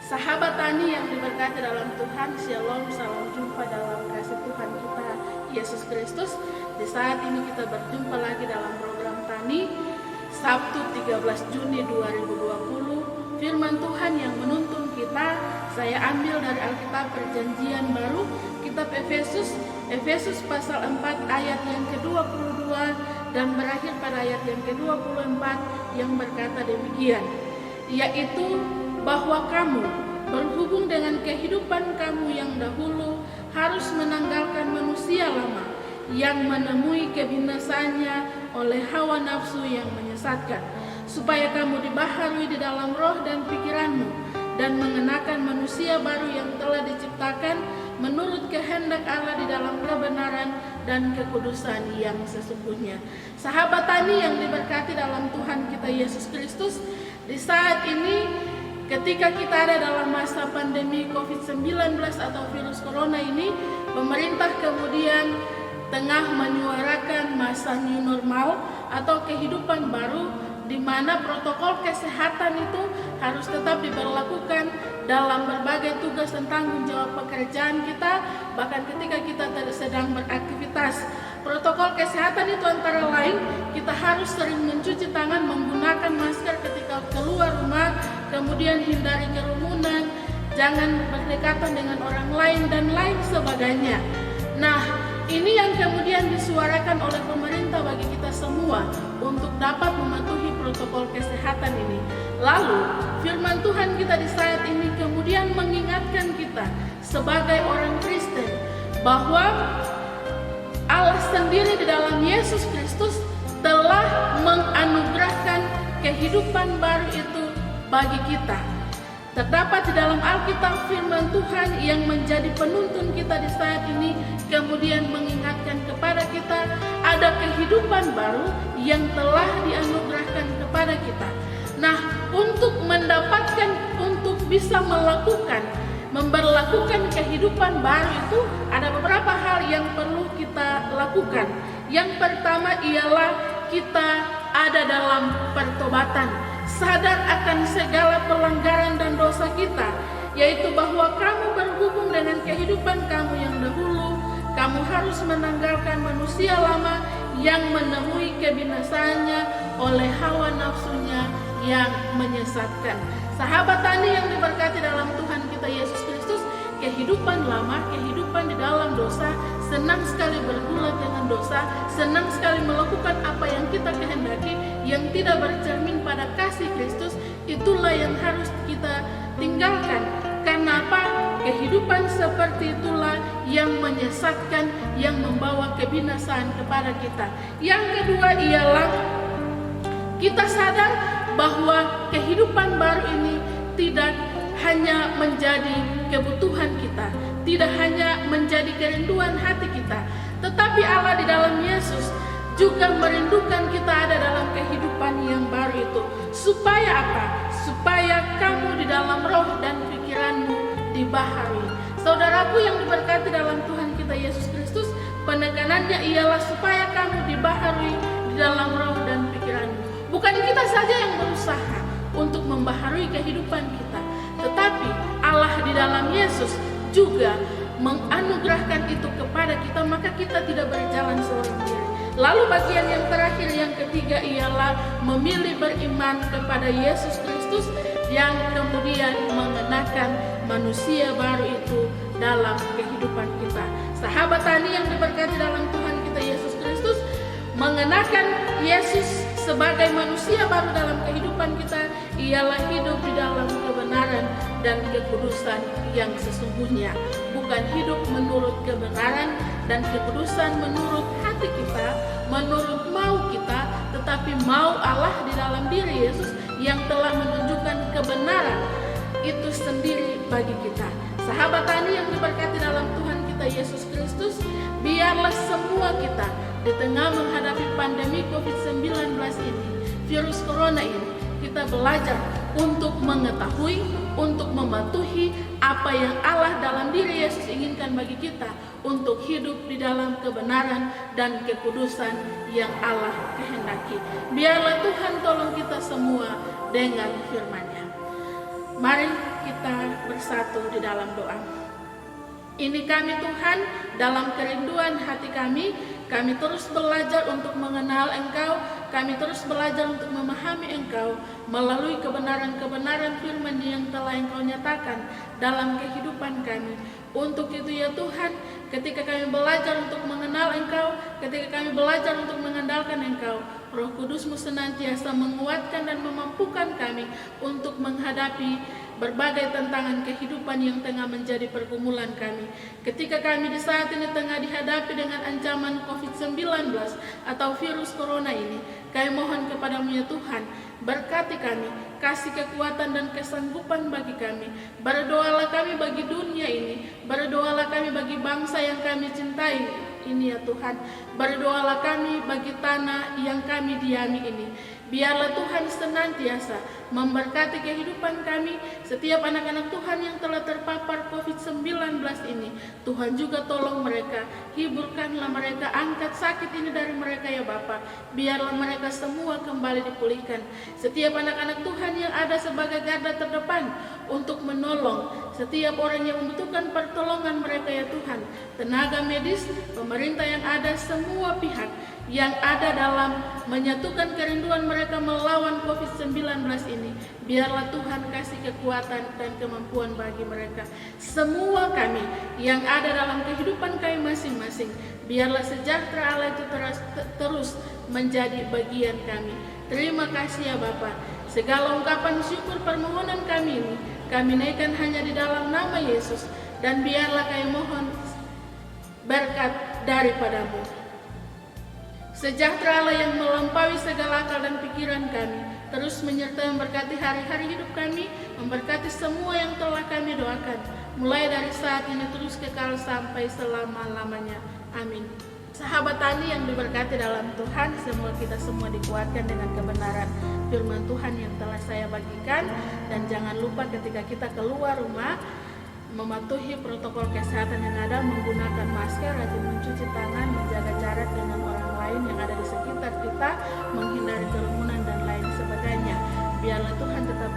Sahabat Tani yang diberkati dalam Tuhan, Shalom, salam jumpa dalam kasih Tuhan kita Yesus Kristus. Di saat ini kita berjumpa lagi dalam program Tani, Sabtu 13 Juni 2020. Firman Tuhan yang menuntun kita, saya ambil dari Alkitab Perjanjian Baru, kitab Efesus pasal 4 ayat yang ke-22 dan berakhir pada ayat yang ke-24 yang berkata demikian, yaitu bahwa kamu berhubung dengan kehidupan kamu yang dahulu harus menanggalkan manusia lama yang menemui kebinasannya oleh hawa nafsu yang menyesatkan, supaya kamu dibaharui di dalam roh dan pikiranmu dan mengenakan manusia baru yang telah diciptakan menurut kehendak Allah di dalam kebenaran dan kekudusan yang sesungguhnya. Sahabat Tani yang diberkati dalam Tuhan kita Yesus Kristus, di saat ini ketika kita ada dalam masa pandemi COVID-19 atau virus corona ini, pemerintah kemudian tengah menyuarakan masa new normal atau kehidupan baru, di mana protokol kesehatan itu harus tetap diberlakukan dalam berbagai tugas dan tanggung jawab pekerjaan kita, bahkan ketika kita sedang beraktivitas. Protokol kesehatan itu antara lain kita harus sering mencuci tangan, menggunakan masker ketika keluar rumah, kemudian hindari kerumunan, jangan berdekatan dengan orang lain dan lain sebagainya. Nah, ini yang kemudian disuarakan oleh pemerintah bagi kita semua untuk dapat mematuhi protokol kesehatan ini. Lalu, firman Tuhan kita di saat ini kemudian mengingatkan kita sebagai orang Kristen bahwa Allah sendiri di dalam Yesus Kristus telah menganugerahkan kehidupan baru itu bagi kita. Terdapat di dalam Alkitab firman Tuhan yang menjadi penuntun kita di saat ini, kemudian mengingatkan kepada kita ada kehidupan baru yang telah dianugerahkan kepada kita. Nah, untuk mendapatkan, untuk bisa memberlakukan kehidupan baru itu ada beberapa hal yang perlu kita lakukan. Yang pertama ialah kita ada dalam pertobatan, sadar akan segala pelanggaran dan dosa kita, yaitu bahwa kamu berhubung dengan kehidupan kamu yang dahulu. Kamu harus menanggalkan manusia lama yang menemui kebinasaannya oleh hawa nafsunya yang menyesatkan. Sahabat Tani yang diberkati dalam Tuhan kita Yesus Kristus, kehidupan lama, kehidupan di dalam dosa, senang sekali bergulat dengan dosa, senang sekali melakukan apa yang kita kehendaki, yang tidak bercermin pada kasih Kristus, itulah yang harus kita tinggalkan. Karena apa? Kehidupan seperti itulah yang menyesatkan, yang membawa kebinasaan kepada kita. Yang kedua ialah kita sadar bahwa kehidupan baru ini tidak hanya menjadi kebutuhan kita, tidak hanya menjadi kerinduan hati kita, tetapi Allah di dalam Yesus juga merindukan kita ada dalam kehidupan yang baru itu. Supaya apa? Supaya kamu di dalam roh dan pikiranmu dibaharui. Saudaraku yang diberkati dalam Tuhan kita Yesus Kristus, penekanannya ialah supaya kamu dibaharui di dalam roh dan pikiranmu. Bukan kita saja yang berusaha untuk membaharui kehidupan kita, tetapi Allah di dalam Yesus juga menganugerahkan itu kepada kita, maka kita tidak berjalan seorang diri. Lalu bagian yang terakhir, yang ketiga ialah memilih beriman kepada Yesus Kristus yang kemudian mengenakan manusia baru itu dalam kehidupan kita. Sahabat Tani yang diberkati dalam Tuhan kita Yesus Kristus, mengenakan Yesus sebagai manusia baru dalam kehidupan kita ialah hidup di dalam kebenaran dan kekudusan yang sesungguhnya. Bukan hidup menurut kebenaran dan kekudusan menurut hati kita, menurut mau kita, tetapi mau Allah di dalam diri Yesus yang telah menunjukkan kebenaran itu sendiri bagi kita. Sahabat Tani yang diberkati dalam Tuhan kita Yesus Kristus, biarlah semua kita di tengah menghadapi pandemi COVID-19 ini, virus corona ini, kita belajar untuk mengetahui, untuk mematuhi apa yang Allah dalam diri Yesus inginkan bagi kita, untuk hidup di dalam kebenaran dan kekudusan yang Allah kehendaki. Biarlah Tuhan tolong kita semua dengan firman-Nya. Mari kita bersatu di dalam doa. Ini kami Tuhan, dalam kerinduan hati kami terus belajar untuk mengenal Engkau, kami terus belajar untuk memahami Engkau melalui kebenaran-kebenaran firman yang telah Engkau nyatakan dalam kehidupan kami. Untuk itu ya Tuhan, ketika kami belajar untuk mengenal Engkau, ketika kami belajar untuk mengandalkan Engkau, Roh Kudus-Mu senantiasa menguatkan dan memampukan kami untuk menghadapi berbagai tantangan kehidupan yang tengah menjadi pergumulan kami. Ketika kami di saat ini tengah dihadapi dengan ancaman COVID-19 atau virus corona ini, kami mohon kepadamu ya Tuhan, berkati kami, kasih kekuatan dan kesanggupan bagi kami. Berdoalah kami bagi dunia ini, berdoalah kami bagi bangsa yang kami cintai ini ya Tuhan. Berdoalah kami bagi tanah yang kami diami ini. Biarlah Tuhan senantiasa memberkati kehidupan kami. Setiap anak-anak Tuhan yang telah terpapar COVID-19 ini, Tuhan juga tolong mereka, hiburkanlah mereka, angkat sakit ini dari mereka ya Bapa. Biarlah mereka semua kembali dipulihkan. Setiap anak-anak Tuhan yang ada sebagai garda terdepan untuk menolong setiap orang yang membutuhkan pertolongan mereka ya Tuhan, tenaga medis, pemerintah yang ada, semua pihak yang ada dalam menyatukan kerinduan mereka melawan COVID-19 ini, biarlah Tuhan kasih kekuatan dan kemampuan bagi mereka. Semua kami yang ada dalam kehidupan kami masing-masing, biarlah sejahtera Allah itu terus menjadi bagian kami. Terima kasih ya Bapa. Segala ungkapan syukur permohonan kami ini, kami naikkan hanya di dalam nama Yesus, dan biarlah kami mohon berkat daripadamu. Sejahtera Allah yang melampaui segala akal dan pikiran kami, terus menyertai memberkati hari-hari hidup kami, memberkati semua yang telah kami doakan, mulai dari saat ini terus kekal sampai selama-lamanya. Amin. Sahabat tani yang diberkati dalam Tuhan, semoga kita semua dikuatkan dengan kebenaran firman Tuhan yang telah saya bagikan. Dan jangan lupa ketika kita keluar rumah, mematuhi protokol kesehatan yang ada, menggunakan masker, rajin mencuci tangan, menjaga jarak dengan orang lain yang ada di sekitar kita, menghindari kerumunan dan lain sebagainya. Biarlah Tuhan tetap